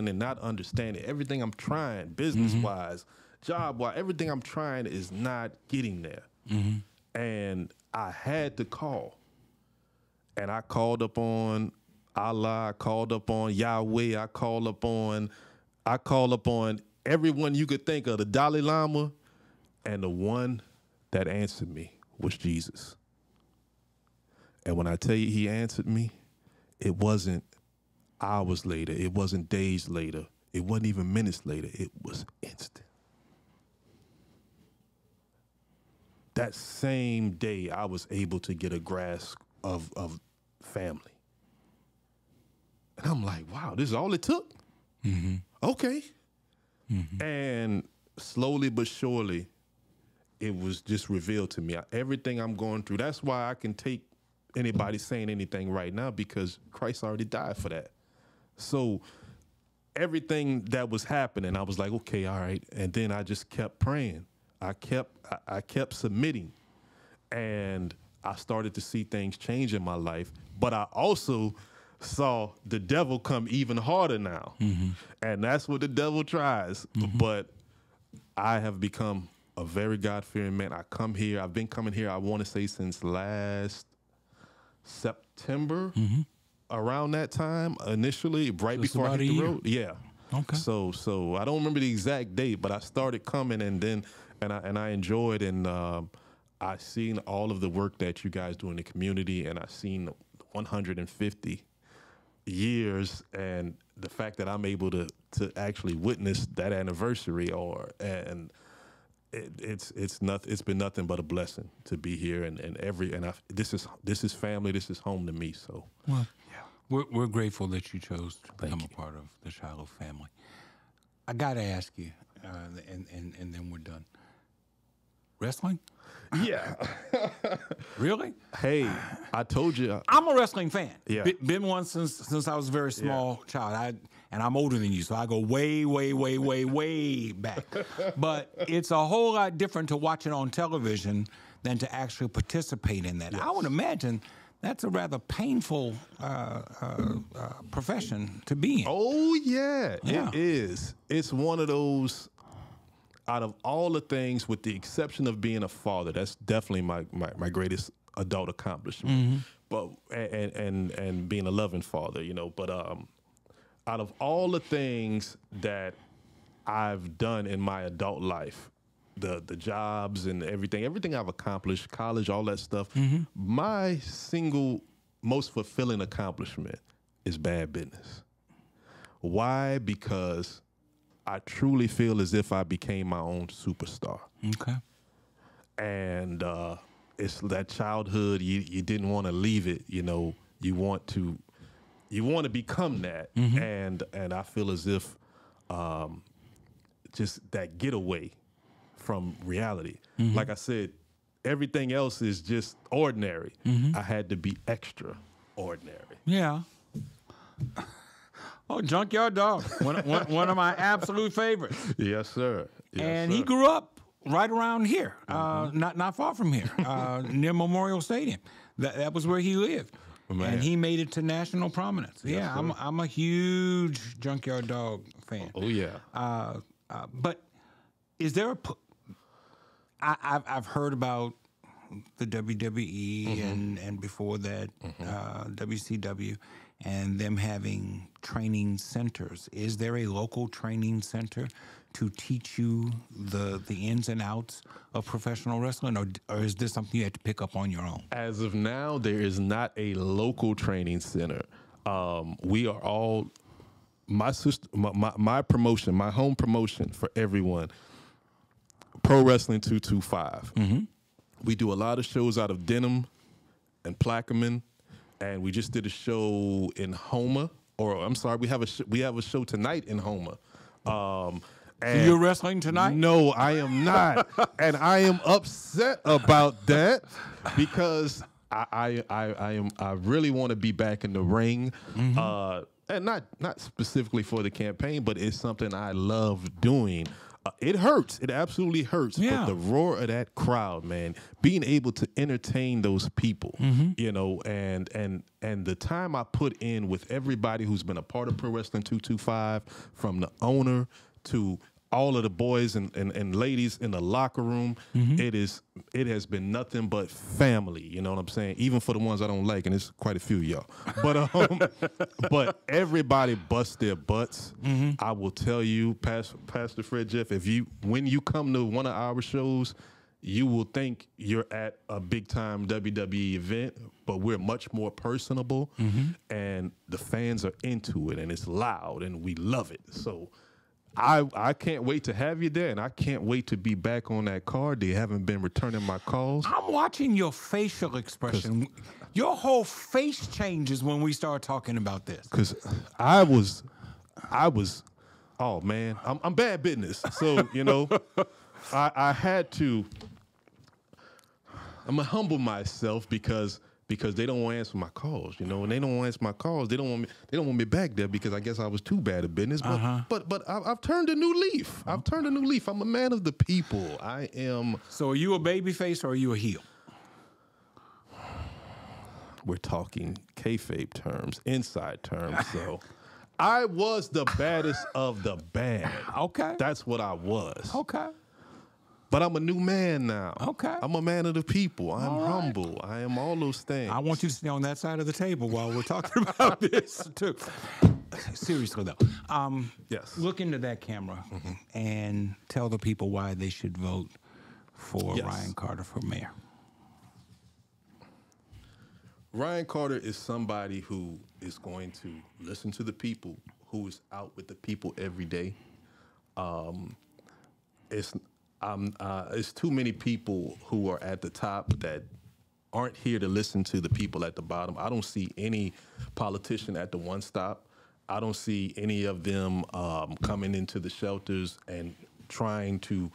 S4: and not understanding everything I'm trying, business-wise, job-wise, everything I'm trying is not getting there. And I had to call, and I called up on Allah, I called up on Yahweh, I called up on everyone you could think of, the Dalai Lama, and the one that answered me was Jesus. And when I tell you he answered me, it wasn't hours later, it wasn't days later, it wasn't even minutes later, it was instant. That same day, I was able to get a grasp of family. And I'm like, wow, this is all it took? Mm-hmm. Okay. Mm-hmm. And slowly but surely, it was just revealed to me. Everything I'm going through, that's why I can take anybody saying anything right now, because Christ already died for that. So everything that was happening, I was like, okay, all right. And then I just kept praying. I kept submitting, and I started to see things change in my life. But I also saw the devil come even harder now. Mm-hmm. And that's what the devil tries. Mm-hmm. But I have become a very God-fearing man. I've been coming here, I want to say, since last September, mm-hmm. around that time, initially, right before I hit the road. Yeah. Okay. So I don't remember the exact date, but I started coming, and then I enjoyed, and I seen all of the work that you guys do in the community, and I seen 150 years, and the fact that I'm able to actually witness that anniversary, it's been nothing but a blessing to be here, this is family, this is home to me. So
S3: well, yeah, we're grateful that you chose to become a part of the Shiloh family. I got to ask you, and then we're done. Wrestling?
S4: Yeah.
S3: Really?
S4: Hey, I told you.
S3: I'm a wrestling fan.
S4: Yeah.
S3: Been one since I was a very small child. And I'm older than you, so I go way, way, way, way, way back. But it's a whole lot different to watch it on television than to actually participate in that. Yes. I would imagine that's a rather painful profession to be in.
S4: Oh, yeah, it is. It's one of those, out of all the things, with the exception of being a father, that's definitely my greatest adult accomplishment. Mm-hmm. But and being a loving father, but out of all the things that I've done in my adult life, the jobs and everything I've accomplished, college, all that stuff, mm-hmm. my single most fulfilling accomplishment is bad business. Why? Because I truly feel as if I became my own superstar. Okay. And it's that childhood, you didn't want to leave it, you want to become that. Mm-hmm. And I feel as if just that getaway from reality. Mm-hmm. Like I said, everything else is just ordinary. Mm-hmm. I had to be extraordinary.
S3: Yeah. Oh, Junkyard Dog, one of my absolute favorites.
S4: Yes, sir. Yes,
S3: and
S4: sir.
S3: he grew up right around here, mm-hmm. not far from here, near Memorial Stadium. That was where he lived. Man. And he made it to national prominence. Yes, yeah, I'm a huge Junkyard Dog fan.
S4: Oh yeah.
S3: But is there I've heard about the WWE mm-hmm. and before that mm-hmm. WCW and them having training centers. Is there a local training center to teach you the ins and outs of professional wrestling, or is this something you had to pick up on your own?
S4: As of now, there is not a local training center. We are all, my promotion, my home promotion for everyone, Pro Wrestling 225. Mm-hmm. We do a lot of shows out of Denham and Plaquemine, and we just did a show in Houma. We have a show tonight in Houma.
S3: And you're wrestling tonight?
S4: No, I am not. And I am upset about that because I really want to be back in the ring. Mm-hmm. And not specifically for the campaign, but it's something I love doing. It hurts. It absolutely hurts. Yeah. But the roar of that crowd, man, being able to entertain those people, mm-hmm. And the time I put in with everybody who's been a part of Pro Wrestling 225, from the owner to all of the boys and ladies in the locker room. It has been nothing but family. You know what I'm saying? Even for the ones I don't like, and it's quite a few of y'all. But everybody busts their butts. I will tell you, Pastor Fred Jeff, when you come to one of our shows, you will think you're at a big-time WWE event, but we're much more personable, and the fans are into it, and it's loud, and we love it. So I can't wait to have you there, and I can't wait to be back on that card. They haven't been returning my calls.
S3: I'm watching your facial expression. Your whole face changes when we start talking about this.
S4: Because I was, oh, man, I'm bad business. So, you know, I had to, I'm going to humble myself because they don't want to answer my calls, you know, and they don't want to answer my calls. They don't want me back there because I guess I was too bad at business. But I've turned a new leaf. I've turned a new leaf. I'm a man of the people. I am.
S3: So are you a baby face or are you a heel?
S4: We're talking kayfabe terms, inside terms. So I was the baddest of the bad.
S3: Okay.
S4: That's what I was.
S3: Okay.
S4: But I'm a new man now.
S3: Okay.
S4: I'm a man of the people. I'm humble. I am all those things.
S3: I want you to stay on that side of the table while we're talking about this, too. Seriously, though.
S4: Yes.
S3: Look into that camera and tell the people why they should vote for Ryan Carter for mayor.
S4: Ryan Carter is somebody who is going to listen to the people, who is out with the people every day. It's too many people who are at the top that aren't here to listen to the people at the bottom. I don't see any politician at the one stop. I don't see any of them coming into the shelters and trying to,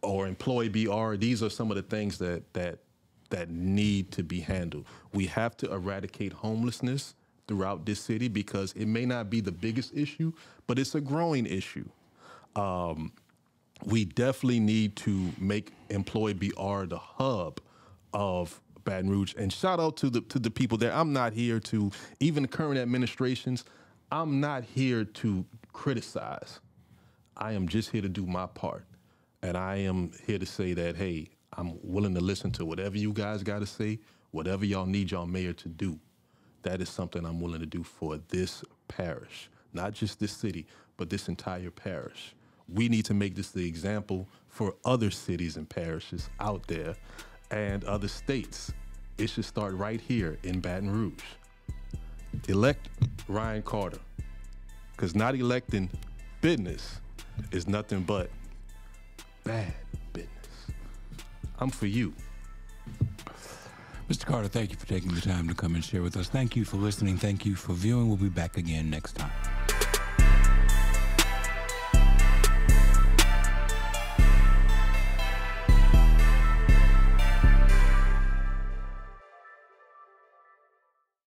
S4: or employ BR. These are some of the things that need to be handled. We have to eradicate homelessness throughout this city because it may not be the biggest issue, but it's a growing issue. We definitely need to make Employ BR the hub of Baton Rouge. And shout out to the people there. I'm not here to, even the current administrations, I'm not here to criticize. I am just here to do my part. And I am here to say that, hey, I'm willing to listen to whatever you guys got to say, whatever y'all need y'all mayor to do. That is something I'm willing to do for this parish, not just this city, but this entire parish. We need to make this the example for other cities and parishes out there and other states. It should start right here in Baton Rouge. Elect Ryan Carter, because not electing business is nothing but bad business. I'm for you.
S3: Mr. Carter, thank you for taking the time to come and share with us. Thank you for listening. Thank you for viewing. We'll be back again next time.